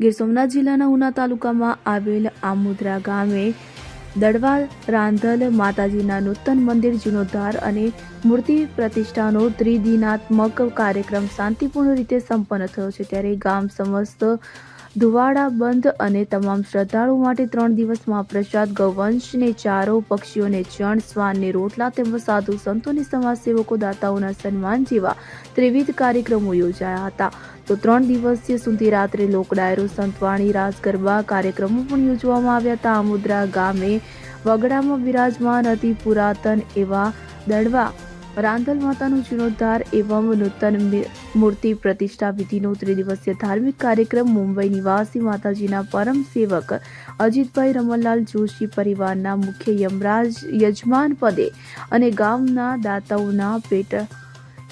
ગીર સોમનાથ જિલ્લાના ઉના તાલુકામાં આવેલ આમોદરા ગામે દડવા રાંધલ માતાજીના નૂતન મંદિર જીર્ણોદ્ધાર અને મૂર્તિ પ્રતિષ્ઠાનો ત્રિદિનાત્મક કાર્યક્રમ શાંતિપૂર્ણ રીતે સંપન્ન થયો છે। ત્યારે ગામ સમસ્ત ધુવાડા બંધ અને તમામ શ્રદ્ધાળુઓ માટે 3 દિવસ મહાપ્રસાદ, ગૌવંશને ચારો, પક્ષીઓને ચણ, શ્વાનને રોટલા તેમજ સાધુ સંતોને સમાજસેવકો, દાતાઓના સન્માન જેવા ત્રિવિધ કાર્યક્રમો યોજાયા હતા। તો 3 દિવસીય સુધી રાત્રે લોક ડાયરો, સંતવાણી, રાસ ગરબા કાર્યક્રમો પણ યોજવામાં આવ્યા હતા। આમોદરા ગામે વગડામાં બિરાજમાન અતિ પુરાતન એવા દડવા રાંધલ માતાનું જીર્ણોદ્ધાર એવં નૂતન મૂર્તિ પ્રતિષ્ઠા વિધિનો 3 દિવસીય ધાર્મિક કાર્યક્રમ મુંબઈ નિવાસી માતાજીના પરમ સેવક અજીતભાઈ રમણલાલ જોશી પરિવારના મુખ્ય યજમાન પદે અને ગામના દાતાઓના પેટ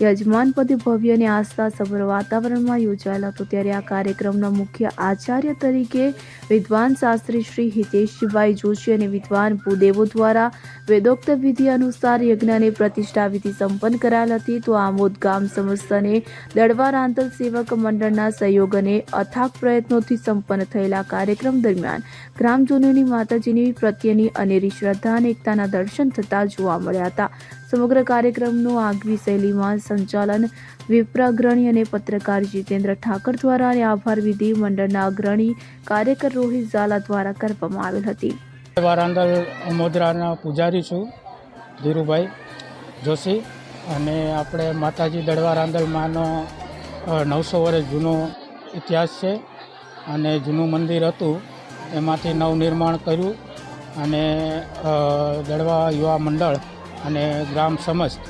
યજમાન પદે ભવ્ય અને આસ્થાસભર વાતાવરણમાં યોજાયેલ હતો। ત્યારે આ કાર્યક્રમના મુખ્ય આચાર્ય તરીકે વિદ્વાન શાસ્ત્રી શ્રી હિતેશભાઈ જોશી અને વિદ્વાન ભૂદેવો દ્વારા વેદોક્ત વિધિ અનુસાર યજ્ઞ અને પ્રતિષ્ઠા વિધિ સંપન્ન કરાયેલ હતી। તો આમોદ ગામ સમસ્તને દડવા રાંધલ સેવક મંડળના સહયોગ અને અથાગ પ્રયત્નોથી સંપન્ન થયેલા કાર્યક્રમ દરમિયાન ગ્રામજનોની માતાજીની પ્રત્યેની અનેરી શ્રદ્ધા અને એકતાના દર્શન થતા જોવા મળ્યા હતા। સમગ્ર કાર્યક્રમનું આગવી શૈલીમાં સંચાલન વિપ્ર અગ્રણી અને પત્રકાર જીતેન્દ્ર ઠાકર દ્વારા અને આભાર વિધિ મંડળના અગ્રણી કાર્યકર રોહિત ઝાલા દ્વારા કરવામાં આવેલ હતી। રાંધલ આમોદરાના પૂજારી છું ધીરુભાઈ જોશી અને આપણે માતાજી દડવા રાંધલ માનો 900 વર્ષ જૂનો ઇતિહાસ છે અને જૂનું મંદિર હતું એમાંથી નવનિર્માણ કર્યું અને દડવા યુવા મંડળ અને ગ્રામ સમસ્ત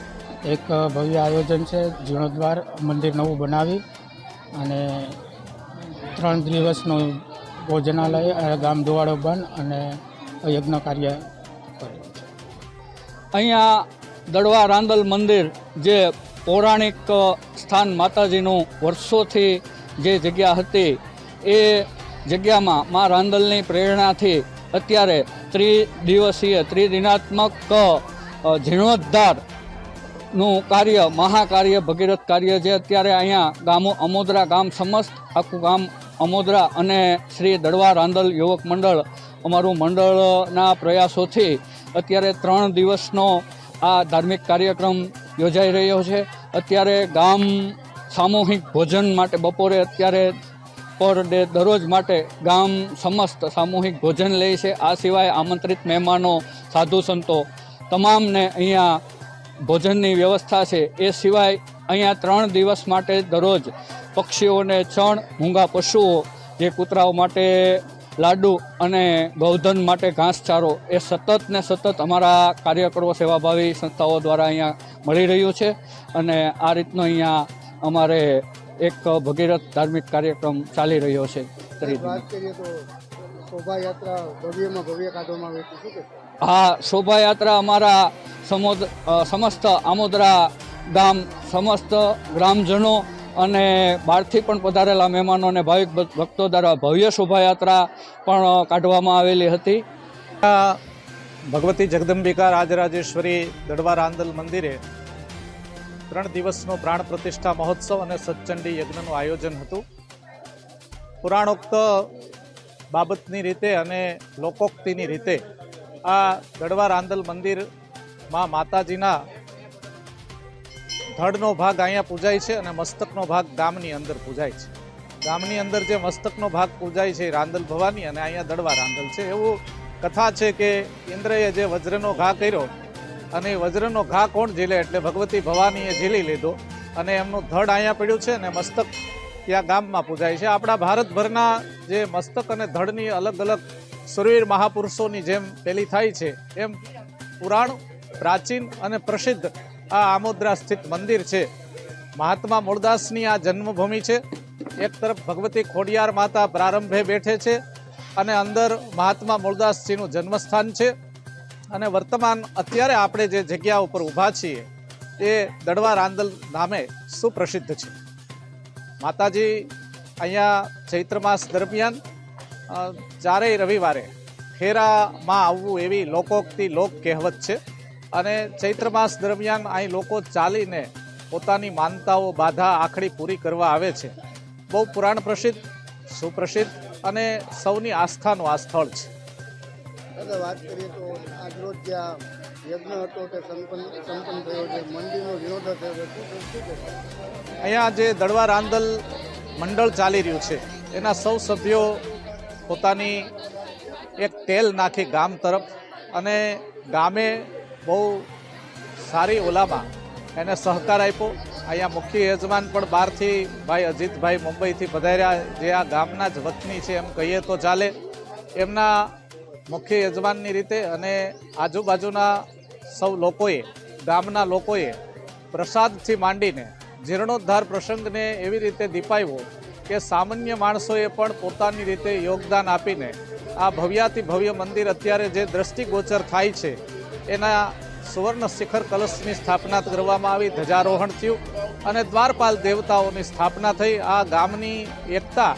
એક ભવ્ય આયોજન છે। જીર્ણોદ્ધાર મંદિર નવું બનાવી અને 3 દિવસનું ભોજનાલય, ગામ ધુવાડો બંધ અને યજ્ઞ કાર્ય કર્યું છે। અહીંયા દડવા રાંધલ મંદિર જે પૌરાણિક સ્થાન માતાજીનું વર્ષોથી જે જગ્યા હતી એ જગ્યામાં મા રાંધલની પ્રેરણાથી અત્યારે ત્રિદિનાત્મક જીર્ણોદ્ધારનું કાર્ય, મહાકાર્ય, ભગીરથ કાર્ય જે અત્યારે અહીંયા ગામો આમોદરા ગામ સમસ્ત આખું ગામ આમોદરા અને શ્રી દડવા રાંધલ યુવક મંડળ અમારું મંડળના પ્રયાસોથી અત્યારે 3 દિવસનો આ ધાર્મિક કાર્યક્રમ યોજાઈ રહ્યો છે। અત્યારે ગામ સામૂહિક ભોજન માટે બપોરે અત્યારે પર ડે દરરોજ માટે ગામ સમસ્ત સામૂહિક ભોજન લે છે। આ સિવાય આમંત્રિત મહેમાનો, સાધુ સંતો તમામને અહીંયા ભોજનની વ્યવસ્થા છે। એ સિવાય અહીંયા 3 દિવસ માટે દરરોજ પક્ષીઓને ચણ, મૂંગા પશુઓ જે કૂતરાઓ માટે લાડુ અને ગૌધન માટે ઘાસચારો એ સતત ને સતત અમારા કાર્યકરો, સેવાભાવી સંસ્થાઓ દ્વારા અહીંયા મળી રહ્યું છે અને આ રીતનો અહીંયા અમારે એક ભગીરથ ધાર્મિક કાર્યક્રમ ચાલી રહ્યો છે। હા, શોભાયાત્રા અમારા સમસ્ત આમોદરા ગામ સમસ્ત ગ્રામજનો અને બહારથી પણ પધારેલા મહેમાનો અને ભાવિક ભક્તો દ્વારા ભવ્ય શોભાયાત્રા પણ કાઢવામાં આવેલી હતી। ભગવતી જગદંબિકા રાજરાજેશ્વરી દડવા રાંધલ મંદિરે 3 દિવસનો પ્રાણ પ્રતિષ્ઠા મહોત્સવ અને સત્ચંડી યજ્ઞનું આયોજન હતું। પુરાણોક્ત બાબતની રીતે અને લોકોક્તિની રીતે આ દડવા રાંધલ મંદિરમાં માતાજીના ધડનો ભાગ અહીંયા પૂજાય છે અને મસ્તકનો ભાગ ગામની અંદર પૂજાય છે। ગામની અંદર જે મસ્તકનો ભાગ પૂજાય છે રાંધલ ભવાની અને અહીંયા દડવા રાંધલ છે। એવું કથા છે કે ઇન્દ્રએ જે વજ્રનો ઘા કર્યો અને વજ્રનો ઘા કોણ ઝીલે એટલે ભગવતી ભવાનીએ ઝીલી લીધો અને એમનું ધડ અહીંયા પડ્યું છે અને મસ્તક ત્યાં ગામમાં પૂજાય છે। આપણા ભારતભરના જે મસ્તક અને ધડની અલગ અલગ સુરવીર મહાપુરુષોની જેમ પેલી થાય છે એમ પુરાણ, પ્રાચીન અને પ્રસિદ્ધ આ આમોદરા સ્થિત મંદિર છે। મહાત્મા મૂળદાસની આ જન્મભૂમિ છે। એક તરફ ભગવતી ખોડિયાર માતા પ્રારંભે બેઠે છે અને અંદર મહાત્મા મૂળદાસજીનું જન્મસ્થાન છે અને વર્તમાન અત્યારે આપણે જે જગ્યા ઉપર ઊભા છીએ એ દડવા રાંધલ નામે સુપ્રસિદ્ધ છે। માતાજી અહીંયા ચૈત્ર માસ દરમિયાન 4 રવિવારે ફેરામાં આવવું એવી લોકોક્તિ લોક કહેવત છે અને ચૈત્ર માસ દરમિયાન અહીં લોકો ચાલીને પોતાની માનતાઓ, બાધા, આખડી પૂરી કરવા આવે છે। બહુ પુરાણ પ્રસિદ્ધ, સુપ્રસિદ્ધ અને સૌની આસ્થાનું આ સ્થળ છે. અગર વાત કરીએ તો આજરોજ જ્યાં યજ્ઞ હતો તે સંપન્ન થયો છે, મંદિરનો જીર્ણોદ્ધાર થયો છે, શું કહેશો? અહીંયા જે દડવા રાંદલ મંડળ ચાલી રહ્યું છે એના સૌ સભ્યો પોતાની એક ટેલ નાખી ગામ તરફ, અને ગામે બહુ સારી ઓલામાં એને સહકાર આપ્યો. અહીંયા મુખ્ય યજમાન પણ બહારથી ભાઈ અજીતભાઈ મુંબઈથી પધાર્યા, જે આ ગામના જ વતની છે એમ કહીએ તો ચાલે. એમના મુખ્ય યજમાનની રીતે અને આજુબાજુના સૌ લોકોએ, ગામના લોકોએ પ્રસાદથી માંડીને જીર્ણોદ્ધાર પ્રસંગને એવી રીતે દીપાવ્યો કે સામાન્ય માણસોએ પણ પોતાની રીતે યોગદાન આપીને આ ભવ્યાતિ ભવ્ય મંદિર અત્યારે જે દ્રષ્ટિગોચર થાય છે એના સુવર્ણ શિખર કલશની સ્થાપના કરવામાં આવી, ધ્વજારોહણ થયું અને દ્વારપાલ દેવતાઓની સ્થાપના થઈ. આ ગામની એકતા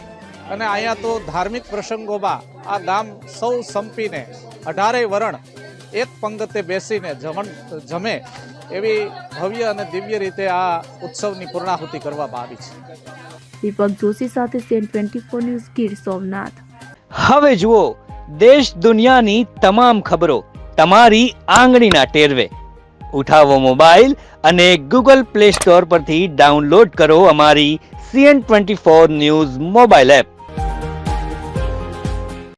અને અહીંયા તો ધાર્મિક પ્રસંગોમાં આ ગામ સૌ સંપીને 18 વરણ એક પંગતે બેસીને જમે એવી ભવ્ય અને દિવ્ય રીતે આ ઉત્સવની પૂર્ણાહુતિ કરવામાં આવી છે. દીપક જોશી સાથે CN24 ન્યૂઝ ગીર સોમનાથ. હવે જુઓ દેશ દુનિયાની તમામ ખબરો તમારી આંગળીના ટેરવે. ઉઠાવો મોબાઈલ અને Google Play Store પરથી ડાઉનલોડ કરો અમારી CN24 ન્યૂઝ મોબાઈલ એપ.